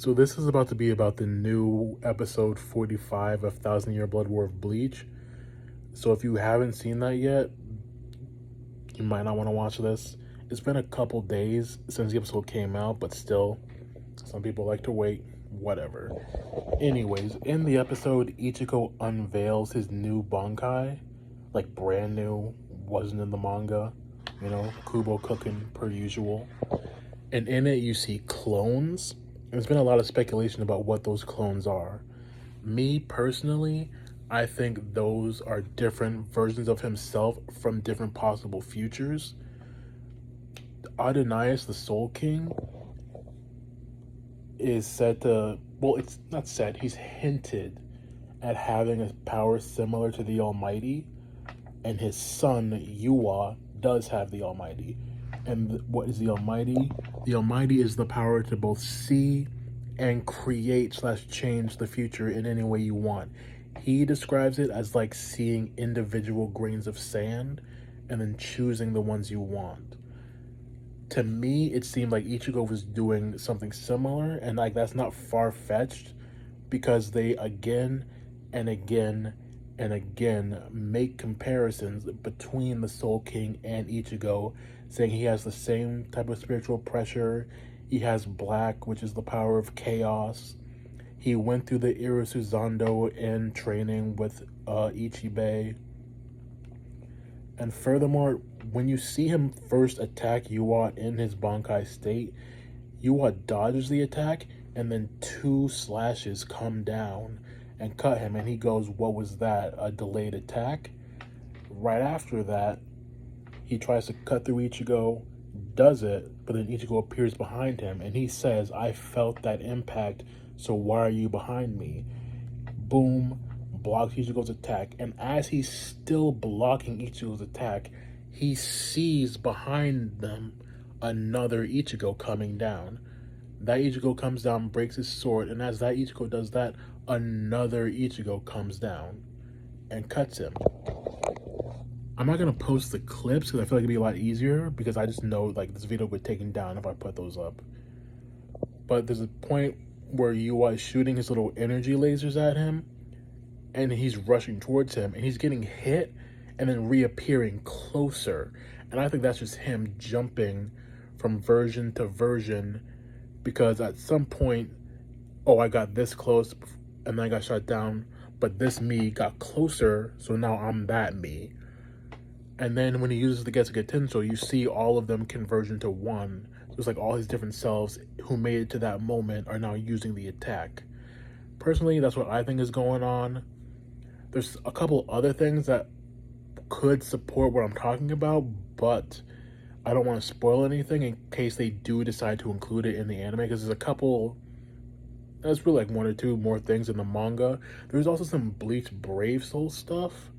So this is about to be about the new episode 45 of Thousand Year Blood War of Bleach. So if you haven't seen that yet, you might not want to watch this. It's been a couple days since the episode came out, but still, some people like to wait. Whatever. Anyways, in the episode, Ichigo unveils his new Bankai, like brand new, wasn't in the manga. You know, Kubo cooking per usual. And in it, you see clones. There's been a lot of speculation about what those clones are. Me personally, I think those are different versions of himself from different possible futures. Adonias, the Soul King, is said to, well, it's not said, he's hinted at having a power similar to the Almighty, and his son, Yuwa, does have the Almighty. And what is the Almighty? The Almighty is the power to both see and create / change the future in any way you want. He describes it as like seeing individual grains of sand and then choosing the ones you want. To me, it seemed like Ichigo was doing something similar, and like that's not far-fetched because they again and again and again make comparisons between the Soul King and Ichigo, saying he has the same type of spiritual pressure. He has black, which is the power of chaos. He went through the Irusuzando in training with Ichibei. And furthermore, when you see him first attack Yuwa in his Bankai state, Yuwa dodges the attack, and then 2 slashes come down and cut him, and he goes, "What was that? A delayed attack?" Right after that, he tries to cut through Ichigo, does it, but then Ichigo appears behind him, and he says, "I felt that impact, so why are you behind me?" Boom, blocks Ichigo's attack, and as he's still blocking Ichigo's attack, he sees behind them another Ichigo coming down. That Ichigo comes down, breaks his sword, and as that Ichigo does that, another Ichigo comes down and cuts him. I'm not gonna post the clips because I feel like it'd be a lot easier because I just know like this video would get taken down if I put those up. But there's a point where Yuwa is shooting his little energy lasers at him, and he's rushing towards him, and he's getting hit and then reappearing closer. And I think that's just him jumping from version to version because at some point, oh, I got this close and then I got shot down, but this me got closer, so now I'm that me. And then when he uses the Getsuga Tensho, you see all of them converge into one. So it's like all his different selves who made it to that moment are now using the attack. Personally, that's what I think is going on. There's a couple other things that could support what I'm talking about, but I don't want to spoil anything in case they do decide to include it in the anime, because there's a couple, there's really like 1 or 2 more things in the manga. There's also some Bleach Brave Soul stuff,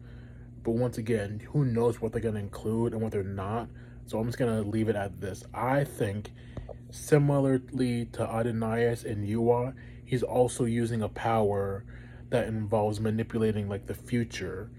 but once again, who knows what they're going to include and what they're not, so I'm just going to leave it at this. I think, similarly to Adonias and Yuwa, he's also using a power that involves manipulating like the future